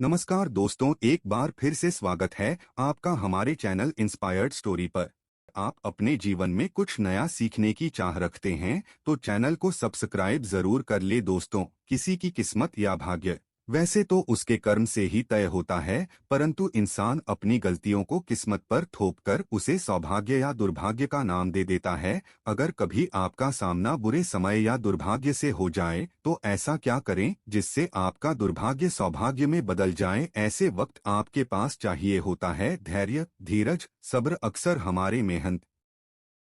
नमस्कार दोस्तों, एक बार फिर से स्वागत है आपका हमारे चैनल इंस्पायर्ड स्टोरी पर। आप अपने जीवन में कुछ नया सीखने की चाह रखते हैं तो चैनल को सब्सक्राइब जरूर कर ले दोस्तों। किसी की किस्मत या भाग्य वैसे तो उसके कर्म से ही तय होता है, परंतु इंसान अपनी गलतियों को किस्मत पर थोपकर उसे सौभाग्य या दुर्भाग्य का नाम दे देता है। अगर कभी आपका सामना बुरे समय या दुर्भाग्य से हो जाए तो ऐसा क्या करें जिससे आपका दुर्भाग्य सौभाग्य में बदल जाए। ऐसे वक्त आपके पास चाहिए होता है धैर्य, धीरज, सब्र। अक्सर हमारे मेहनत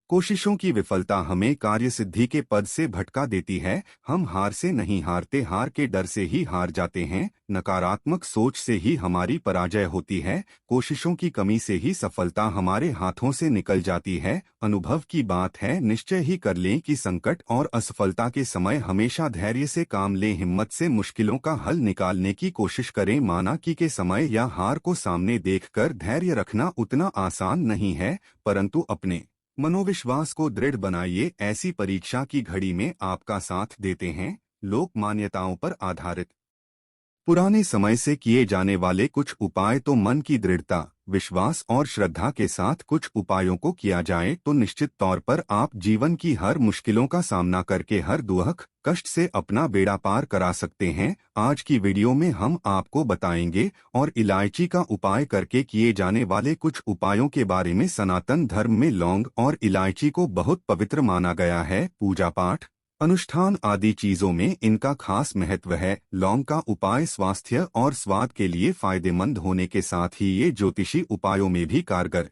कोशिशों की विफलता हमें कार्य सिद्धि के पद से भटका देती है। हम हार से नहीं हारते, हार के डर से ही हार जाते हैं। नकारात्मक सोच से ही हमारी पराजय होती है। कोशिशों की कमी से ही सफलता हमारे हाथों से निकल जाती है। अनुभव की बात है, निश्चय ही कर लें कि संकट और असफलता के समय हमेशा धैर्य से काम लें, हिम्मत से मुश्किलों का हल निकालने की कोशिश करें। माना कि के समय या हार को सामने देखकर धैर्य रखना उतना आसान नहीं है, परंतु अपने मनोविश्वास को दृढ़ बनाइए। ऐसी परीक्षा की घड़ी में आपका साथ देते हैं लोक मान्यताओं पर आधारित पुराने समय से किए जाने वाले कुछ उपाय। तो मन की दृढ़ता, विश्वास और श्रद्धा के साथ कुछ उपायों को किया जाए तो निश्चित तौर पर आप जीवन की हर मुश्किलों का सामना करके हर दुख कष्ट से अपना बेड़ा पार करा सकते हैं। आज की वीडियो में हम आपको बताएंगे और इलायची का उपाय करके किए जाने वाले कुछ उपायों के बारे में। सनातन धर्म में लौंग और इलायची को बहुत पवित्र माना गया है। पूजा पाठ, अनुष्ठान आदि चीजों में इनका खास महत्व है। लौंग का उपाय स्वास्थ्य और स्वाद के लिए फायदेमंद होने के साथ ही ये ज्योतिषी उपायों में भी कारगर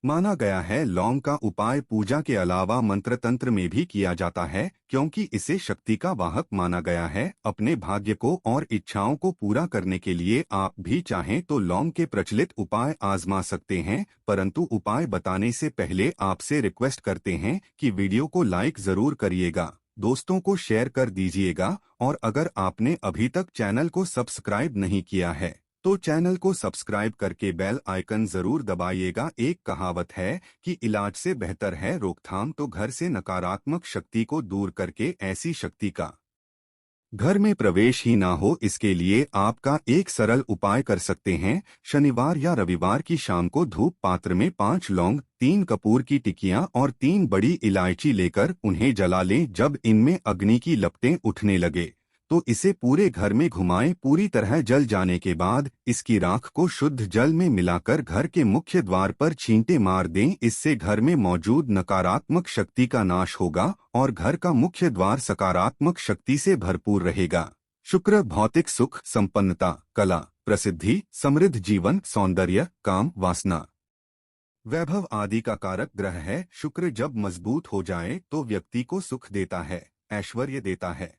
माना गया है। लौंग का उपाय पूजा के अलावा मंत्र तंत्र में भी किया जाता है, क्योंकि इसे शक्ति का वाहक माना गया है। अपने भाग्य को और इच्छाओं को पूरा करने के लिए आप भी चाहें तो लौंग के प्रचलित उपाय आजमा सकते हैं, परंतु उपाय बताने से पहले आपसे रिक्वेस्ट करते हैं कि वीडियो को लाइक जरूर करिएगा, दोस्तों को शेयर कर दीजिएगा और अगर आपने अभी तक चैनल को सब्सक्राइब नहीं किया है तो चैनल को सब्सक्राइब करके बेल आइकन जरूर दबाइएगा। एक कहावत है कि इलाज से बेहतर है रोकथाम। तो घर से नकारात्मक शक्ति को दूर करके ऐसी शक्ति का घर में प्रवेश ही ना हो, इसके लिए आपका एक सरल उपाय कर सकते हैं। शनिवार या रविवार की शाम को धूप पात्र में 5 लौंग, 3 कपूर की टिकियां और 3 बड़ी इलायची लेकर उन्हें जला लें। जब इनमें अग्नि की लपटें उठने लगे तो इसे पूरे घर में घुमाएं। पूरी तरह जल जाने के बाद इसकी राख को शुद्ध जल में मिलाकर घर के मुख्य द्वार पर छींटे मार दें। इससे घर में मौजूद नकारात्मक शक्ति का नाश होगा और घर का मुख्य द्वार सकारात्मक शक्ति से भरपूर रहेगा। शुक्र भौतिक सुख, संपन्नता, कला, प्रसिद्धि, समृद्ध जीवन, सौंदर्य, काम, वासना, वैभव आदि का कारक ग्रह है। शुक्र जब मजबूत हो जाए तो व्यक्ति को सुख देता है, ऐश्वर्य देता है,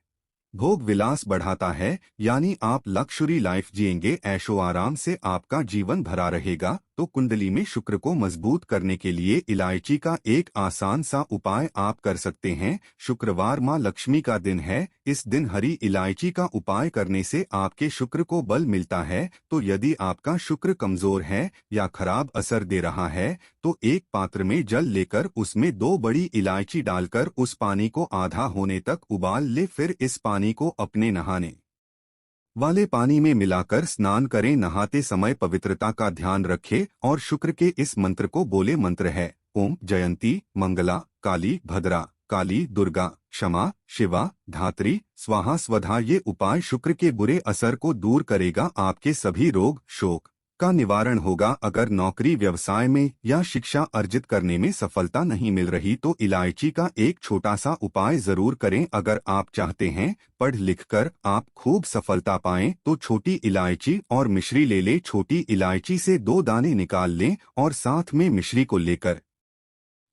भोग विलास बढ़ाता है, यानी आप लक्ष्युरी लाइफ जिएंगे। ऐशो आराम से आपका जीवन भरा रहेगा। तो कुंडली में शुक्र को मजबूत करने के लिए इलायची का एक आसान सा उपाय आप कर सकते हैं। शुक्रवार माँ लक्ष्मी का दिन है। इस दिन हरी इलायची का उपाय करने से आपके शुक्र को बल मिलता है। तो यदि आपका शुक्र कमजोर है या खराब असर दे रहा है तो एक पात्र में जल लेकर उसमें 2 बड़ी इलायची डालकर उस पानी को आधा होने तक उबाल ले। फिर इस पानी को अपने नहाने वाले पानी में मिलाकर स्नान करें। नहाते समय पवित्रता का ध्यान रखें और शुक्र के इस मंत्र को बोले। मंत्र है ओम जयंती मंगला काली भद्रा काली दुर्गा क्षमा शिवा धात्री स्वाहा स्वधा। ये उपाय शुक्र के बुरे असर को दूर करेगा। आपके सभी रोग शोक का निवारण होगा। अगर नौकरी व्यवसाय में या शिक्षा अर्जित करने में सफलता नहीं मिल रही तो इलायची का एक छोटा सा उपाय जरूर करें। अगर आप चाहते हैं पढ़ लिख कर आप खूब सफलता पाएं तो छोटी इलायची और मिश्री ले लें। छोटी इलायची से 2 दाने निकाल लें और साथ में मिश्री को लेकर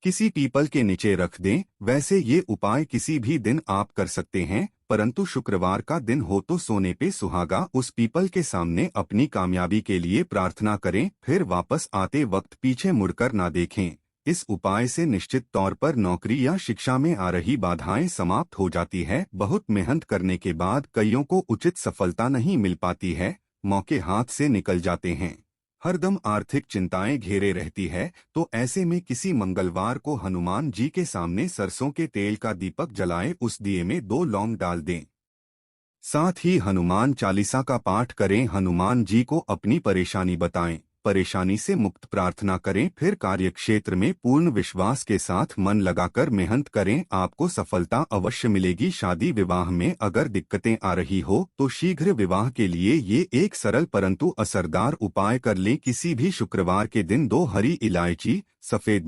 किसी पीपल के नीचे रख दें। वैसे ये उपाय किसी भी दिन आप कर सकते हैं, परंतु शुक्रवार का दिन हो तो सोने पे सुहागा उस पीपल के सामने अपनी कामयाबी के लिए प्रार्थना करें। फिर वापस आते वक्त पीछे मुड़कर ना देखें। इस उपाय से निश्चित तौर पर नौकरी या शिक्षा में आ रही बाधाएं समाप्त हो जाती है। बहुत मेहनत करने के बाद कईयों को उचित सफलता नहीं मिल पाती है, मौके हाथ से निकल जाते हैं, हरदम आर्थिक चिंताएं घेरे रहती है। तो ऐसे में किसी मंगलवार को हनुमान जी के सामने सरसों के तेल का दीपक जलाएं। उस दिए में 2 लौंग डाल दें, साथ ही हनुमान चालीसा का पाठ करें। हनुमान जी को अपनी परेशानी बताएं, परेशानी से मुक्त प्रार्थना करें, फिर कार्यक्षेत्र में पूर्ण विश्वास के साथ मन लगाकर मेहनत करें। आपको सफलता अवश्य मिलेगी। शादी विवाह में अगर दिक्कतें आ रही हो तो शीघ्र विवाह के लिए ये एक सरल परंतु असरदार उपाय कर लें। किसी भी शुक्रवार के दिन 2 हरी इलायची, सफेद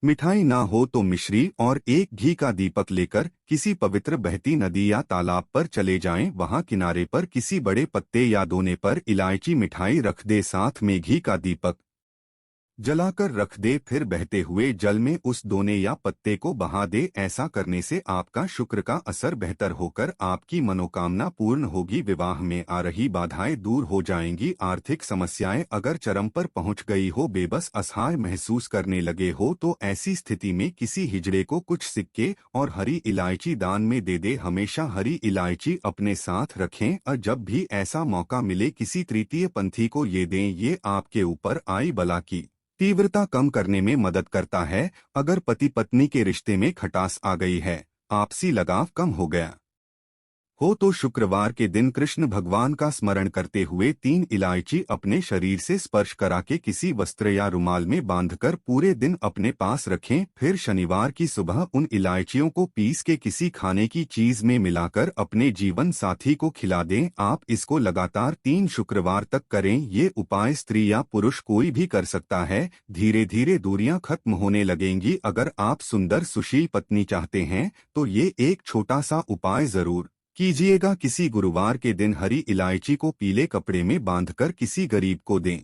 मिठाई ना हो तो मिश्री और एक घी का दीपक लेकर किसी पवित्र बहती नदी या तालाब पर चले जाएं। वहां किनारे पर किसी बड़े पत्ते या दोने पर इलायची मिठाई रख दे, साथ में घी का दीपक जलाकर रख दे, फिर बहते हुए जल में उस दोने या पत्ते को बहा दे। ऐसा करने से आपका शुक्र का असर बेहतर होकर आपकी मनोकामना पूर्ण होगी। विवाह में आ रही बाधाएं दूर हो जाएंगी। आर्थिक समस्याएं अगर चरम पर पहुंच गई हो, बेबस असहाय महसूस करने लगे हो, तो ऐसी स्थिति में किसी हिजड़े को कुछ सिक्के और हरी इलायची दान में दे दे। हमेशा हरी इलायची अपने साथ रखें और जब भी ऐसा मौका मिले किसी तृतीय पंथी को ये दें। ये आपके ऊपर आई बला की तीव्रता कम करने में मदद करता है। अगर पति पत्नी के रिश्ते में खटास आ गई है, आपसी लगाव कम हो गया हो, तो शुक्रवार के दिन कृष्ण भगवान का स्मरण करते हुए 3 इलायची अपने शरीर से स्पर्श करा के किसी वस्त्र या रुमाल में बांधकर पूरे दिन अपने पास रखें। फिर शनिवार की सुबह उन इलायचियों को पीस के किसी खाने की चीज में मिलाकर अपने जीवन साथी को खिला दें। आप इसको लगातार 3 शुक्रवार तक करें। ये उपाय स्त्री या पुरुष कोई भी कर सकता है। धीरे धीरे दूरियां खत्म होने लगेंगी। अगर आप सुंदर सुशील पत्नी चाहते हैं तो ये एक छोटा सा उपाय जरूर कीजिएगा। किसी गुरुवार के दिन हरी इलायची को पीले कपड़े में बांधकर किसी गरीब को दें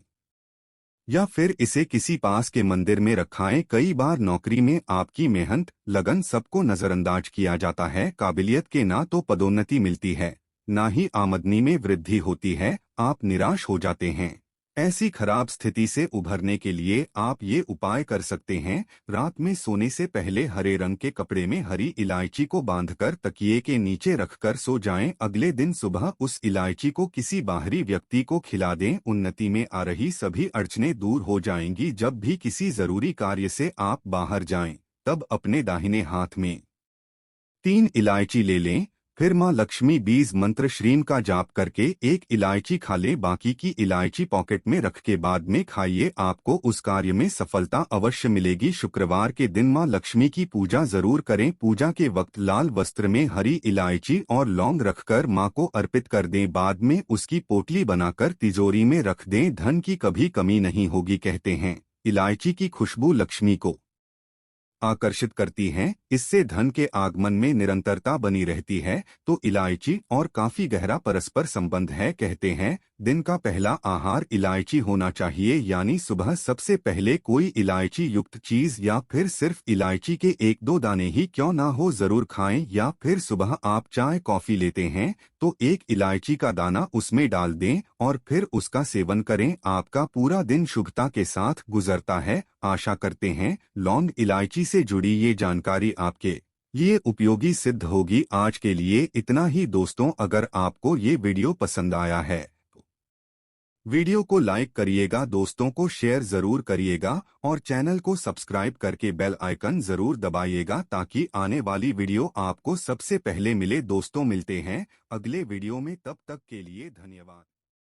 या फिर इसे किसी पास के मंदिर में रखाएं। कई बार नौकरी में आपकी मेहनत लगन सबको नजरअंदाज किया जाता है। काबिलियत के ना तो पदोन्नति मिलती है, ना ही आमदनी में वृद्धि होती है। आप निराश हो जाते हैं। ऐसी खराब स्थिति से उभरने के लिए आप ये उपाय कर सकते हैं। रात में सोने से पहले हरे रंग के कपड़े में हरी इलायची को बांधकर तकिए के नीचे रखकर सो जाएं। अगले दिन सुबह उस इलायची को किसी बाहरी व्यक्ति को खिला दें। उन्नति में आ रही सभी अड़चनें दूर हो जाएंगी। जब भी किसी जरूरी कार्य से आप बाहर जाएं, तब अपने दाहिने हाथ में 3 इलायची ले लें। फिर माँ लक्ष्मी बीज मंत्र श्रीम का जाप करके एक इलायची खा ले, बाकी की इलायची पॉकेट में रख के बाद में खाइए। आपको उस कार्य में सफलता अवश्य मिलेगी। शुक्रवार के दिन माँ लक्ष्मी की पूजा जरूर करें। पूजा के वक्त लाल वस्त्र में हरी इलायची और लौंग रखकर माँ को अर्पित कर दें। बाद में उसकी पोटली बनाकर तिजोरी में रख दें। धन की कभी कमी नहीं होगी। कहते हैं इलायची की खुशबू लक्ष्मी को आकर्षित करती हैं, इससे धन के आगमन में निरंतरता बनी रहती है। तो इलायची और काफी गहरा परस्पर संबंध है। कहते हैं दिन का पहला आहार इलायची होना चाहिए, यानी सुबह सबसे पहले कोई इलायची युक्त चीज या फिर सिर्फ इलायची के 1-2 दाने ही क्यों ना हो जरूर खाएं। या फिर सुबह आप चाय कॉफी लेते हैं तो एक इलायची का दाना उसमें डाल दें और फिर उसका सेवन करें। आपका पूरा दिन शुभता के साथ गुजरता है। आशा करते हैं लौंग इलायची से जुड़ी ये जानकारी आपके लिए उपयोगी सिद्ध होगी। आज के लिए इतना ही दोस्तों। अगर आपको ये वीडियो पसंद आया है तो वीडियो को लाइक करिएगा, दोस्तों को शेयर जरूर करिएगा और चैनल को सब्सक्राइब करके बेल आइकन जरूर दबाइएगा ताकि आने वाली वीडियो आपको सबसे पहले मिले। दोस्तों मिलते हैं अगले वीडियो में, तब तक के लिए धन्यवाद।